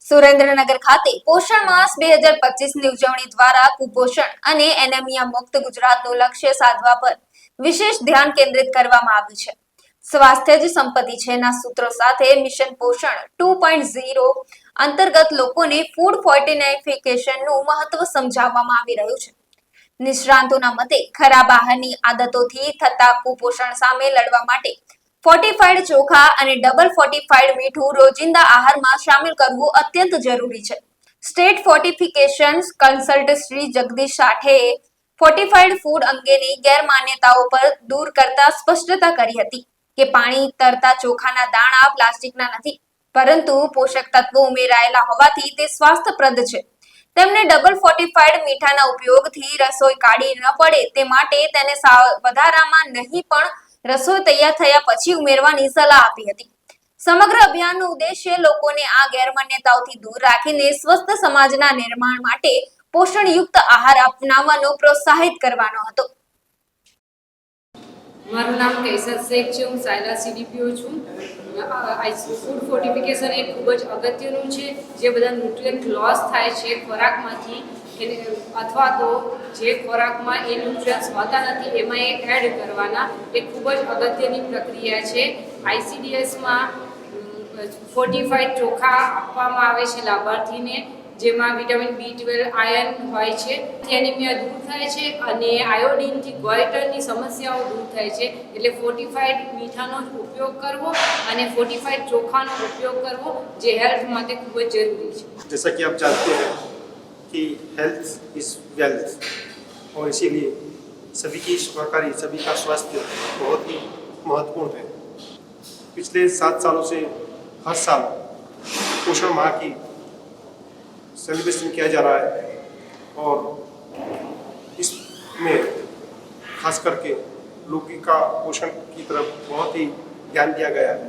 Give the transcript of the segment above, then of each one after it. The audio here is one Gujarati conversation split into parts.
સુરેન્દ્રનગર ખાતે પોષણ માસ 2025ની ઉજવણી દ્વારા કુપોષણ અને એનેમિયા મુક્ત ગુજરાતનું લક્ષ્ય સાધવા પર વિશેષ ધ્યાન કેન્દ્રિત કરવામાં આવ્યું છે. સ્વાસ્થ્ય જ સંપત્તિ છેના સૂત્રો સાથે મિશન પોષણ 2.0 અંતર્ગત લોકોને ફૂડ ફોર્ટિફિકેશનનું મહત્વ સમજાવવામાં આવી રહ્યું છે. નિષ્ણાંતોના મતે ખરાબ આહારની આદતોથી થતા કુપોષણ સામે લડવા માટે ફોર્ટિફાઈડ ચોખા અને ડબલ ફોર્ટિફાઈડ મીઠું રોજિંદા આહારમાં શામેલ કરવું અત્યંત જરૂરી છે. State fortification consultant Shri Jagdish સાઠેએ ફોર્ટિફાઈડ ફૂડ અંગેની ગેરમાન્યતાઓ પર દૂર કરતા સ્પષ્ટતા કરી હતી કે પાણી તરતા ચોખાના દાણા પ્લાસ્ટિકના નથી, પરંતુ પોષક તત્વો ઉમેરાયેલા હોવાથી તે સ્વાસ્થ્યપ્રદ છે. તેમણે ડબલ ફોર્ટિફાઈડ મીઠાના ઉપયોગથી રસોઈ કાઢી ન પડે તે માટે તેને વધારામાં નહીં પણ રસોઈ તૈયાર થયા પછી ઉમેરવાની સલાહ આપી હતી. સમગ્ર અભિયાનનો ઉદ્દેશ્ય લોકોને આ ગેરમાન્યતાઓથી દૂર રાખીને સ્વસ્થ સમાજના નિર્માણ માટે પોષણયુક્ત આહાર અપનાવવાનો પ્રોત્સાહિત કરવાનો હતો. મારું નામ કૈસર શેખ છે. હું સાયલા સીડીપીઓ છું. ફૂડ ફોર્ટિફિકેશન એ ખૂબ જ અગત્યનું છે. જે બધા ન્યુટ્રિયન્ટ લોસ થાય છે ખોરાકમાંથી અથવા તો જે ખોરાકમાં એ ન્યુટ્રિયન્ટ્સ હોતા નથી એમાં એ એડ કરવાના એ ખૂબ જ અગત્યની પ્રક્રિયા છે. ICDSમાં ફોર્ટિફાઈડ ચોખા આપવામાં આવે છે લાભાર્થીને, જેમાં વિટામિન B12 આયર્ન હોય છે. એનિમિયા દૂર થાય છે અને આયોડિનથી ગોઈટરની સમસ્યાઓ દૂર થાય છે. એટલે ફોર્ટિફાઈડ મીઠાનો ઉપયોગ કરવો અને ફોર્ટિફાઈડ ચોખાનો ઉપયોગ કરવો જે હેલ્થ માટે ખૂબ જ જરૂરી છે. जैसा कि आप जानते हैं कि हेल्थ इज वेल्थ और इसीलिए सभी की सुखाकारी, सभी का स्वास्थ्य बहुत ही महत्वपूर्ण है. पिछले 7 सालों से हर साल पोषण माह की सेलिब्रेशन किया जा रहा है और इसमें खास करके लोगों का पोषण की तरफ बहुत ही ध्यान दिया गया है.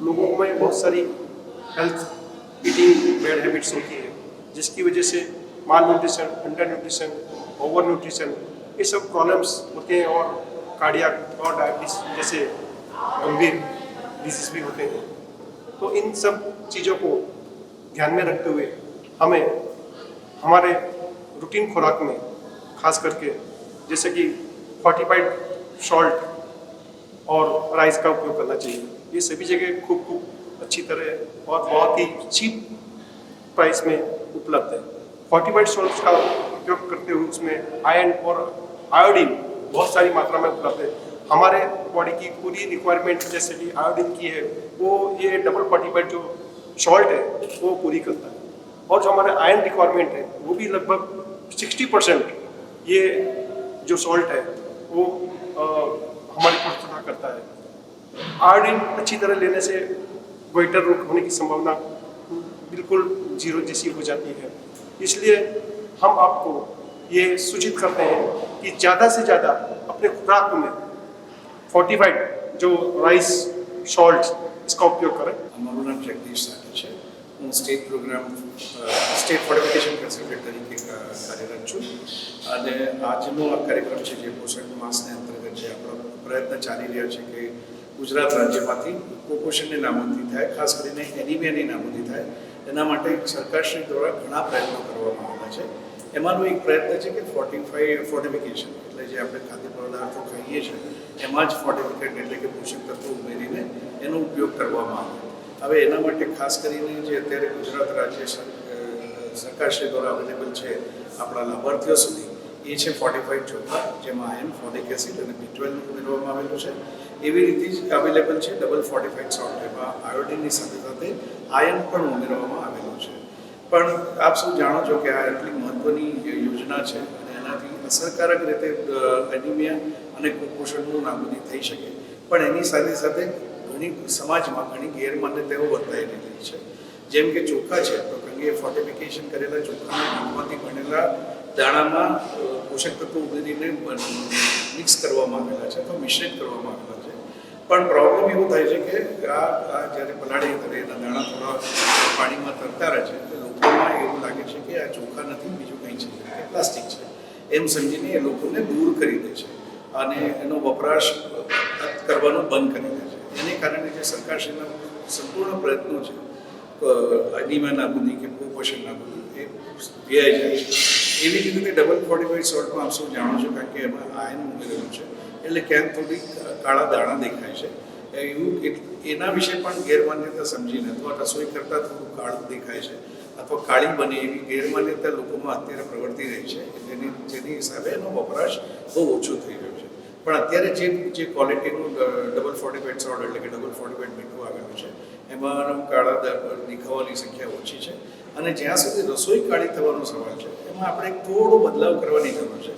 लोगों में बहुत सारी हेल्थ ईटिंग बैड हैबिट्स होती है, जिसकी वजह से malnutrition, under nutrition, over nutrition ये सब प्रॉब्लम्स होते हैं और कार्डियक और डायबिटीज जैसे गंभीर डिजीज भी होते हैं. तो इन सब चीज़ों को ध्यान में रखते हुए हमें हमारे रूटीन खुराक में खास करके जैसे कि फोर्टिफाइड सॉल्ट और राइस का उपयोग करना चाहिए. ये सभी जगह खूब अच्छी तरह और बहुत ही चीप प्राइस में उपलब्ध है. फोर्टिफाइड सॉल्ट का उपयोग करते हुए उसमें आयरन और आयोडीन बहुत सारी मात्रा में उपलब्ध है. हमारे बॉडी की पूरी रिक्वायरमेंट जैसे कि आयोडीन की है वो ये डबल फोर्टिफाइड जो सॉल्ट है वो पूरी करता है. और जो हमारे आयरन रिक्वायरमेंट है वो भी लगभग 60% ये जो सॉल्ट है वो हमारी पूर्तता करता है. आयोडीन अच्छी तरह लेने से गोइटर रोग होने की संभावना बिल्कुल जीरो जैसी हो जाती है. इसलिए हम आपको ये सूचित करते हैं कि ज़्यादा से ज़्यादा अपने खुराक में फोर्टिफाइड जो राइस सॉल्ट इसका उपयोग करें. મારું નામ જગદીશ સાઠે છે. હું સ્ટેટ ફોર્ટિફિકેશન કન્સલ્ટન્ટ તરીકે કાર્યરત છું અને આજનો આ કાર્યક્રમ છે જે પોષણ માસને અંતર્ગત જે આપણો પ્રયત્ન ચાલી રહ્યો છે કે ગુજરાત રાજ્યમાંથી કુપોષણની નાબૂદી થાય, ખાસ કરીને એનિમિયાની નાબૂદી થાય, એના માટે સરકારશ્રી દ્વારા ઘણા પ્રયત્નો કરવામાં આવ્યા છે. એમાંનો એક પ્રયત્ન છે કે ફોર્ટિફિકેશન એટલે જે આપણે ખાદ્ય પદાર્થો ખાઈએ છીએ એમાં જ ફોર્ટિફિકેટ એટલે કે પોષક તત્વો ઉમેરીને એનો ઉપયોગ કરવામાં આવે. હવે એના માટે ખાસ કરીને જે અત્યારે ગુજરાત રાજ્ય સરકારશ્રી દ્વારા અવેલેબલ છે આપણા લાભાર્થીઓ સુધી એ છે ફોર્ટિફાઈડ ચોખા, જેમાં આયર્ન, ફોલિક એસિડ અને B12 ઉમેરવામાં આવેલું છે. એવી રીતે જ અવેલેબલ છે ડબલ ફોર્ટિફાઈડ સોલ્ટ, જેમાં આયોડિનની સાથે સાથે આયર્ન પણ ઉમેરવામાં આવેલું છે. પણ આપ સૌ જાણો છો કે આ એટલી મહત્ત્વની યોજના છે અને એનાથી અસરકારક રીતે એનિમિયા અને કુપોષણનું નાબૂદી થઈ શકે. પણ એની સાથે સાથે સમાજમાં ઘણી ગેરમાન્યતાઓ વર્તાઈ રહેલી છે. જેમ કે ચોખા છે તો એ ફોર્ટિફિકેશન કરેલા ચોખાના મીઠમાંથી બનેલા દાણામાં પોષક તત્વો ઉમેરીને મિક્સ કરવામાં આવેલા છે અથવા મિશ્રિત કરવામાં આવેલા છે. પણ પ્રોબ્લેમ એવો થાય છે કે આ જ્યારે પલાળી કરે એના દાણા થોડા પાણીમાં તરતા રહે છે તો લોકોમાં એવું લાગે છે કે આ ચોખા નથી, બીજું કંઈ છે, કે પ્લાસ્ટિક છે એમ સમજીને એ લોકોને દૂર કરી દે છે અને એનો વપરાશ કરવાનું બંધ કરી દે છે. એને કારણે જે સરકારશ્રીના સંપૂર્ણ પ્રયત્નો છે અનિમા નાબૂદી કે કુપોષણ નાબૂદી એ વ્યાય જાય છે. એવી જ રીતે ડબલ ફોર્ટિફાઈડ સોલ્ટમાં આપ સૌ જાણો છો કારણ કે એમાં આયન ઉમેરેલું છે એટલે ક્યાંક થોડી કાળા દાણા દેખાય છે. એવું એના વિશે પણ ગેરમાન્યતા સમજીને અથવા રસોઈ કરતાં થોડું કાળું દેખાય છે અથવા કાળી બને એવી ગેરમાન્યતા લોકોમાં અત્યારે પ્રવર્તી રહી છે જેની હિસાબે એનો વપરાશ બહુ ઓછો થઈ રહ્યો છે. પણ અત્યારે જે ક્વોલિટીનું ડબલ ફોર્ટિફાઈડ સોલ્ટ એટલે કે ડબલ ફોર્ટિફાઈડ મીઠું આવેલું છે એમાં કાળા દેખાવાની સંખ્યા ઓછી છે. અને જ્યાં સુધી રસોઈ કાળી થવાનો સવાલ છે એમાં આપણે થોડો બદલાવ કરવાની જરૂર છે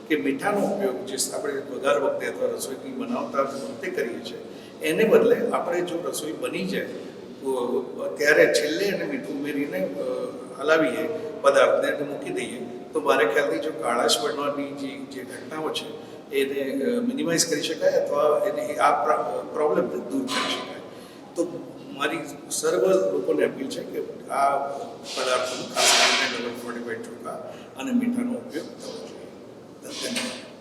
કે મીઠાનો ઉપયોગ જે આપણે વઘાર વખતે અથવા રસોઈ બનાવતા વખતે કરીએ છીએ એને બદલે આપણે જો રસોઈ બની જાય ત્યારે છેલ્લે એને મીઠું ઉમેરીને હલાવીએ પદાર્થને મૂકી દઈએ તો મારે ખ્યાલથી જો કાળાશ પડવાની જે ઘટનાઓ છે એને મિનિમાઇઝ કરી શકાય અથવા એને આ પ્રોબ્લેમ દૂર કરી શકાય. તો મારી સર્વ લોકોને અપીલ છે કે આ પદાર્થોનું ખાસ કરીને ડબલ ફોર્ટિફાઈડ ચોખા અને મીઠાનો ઉપયોગ કરવો.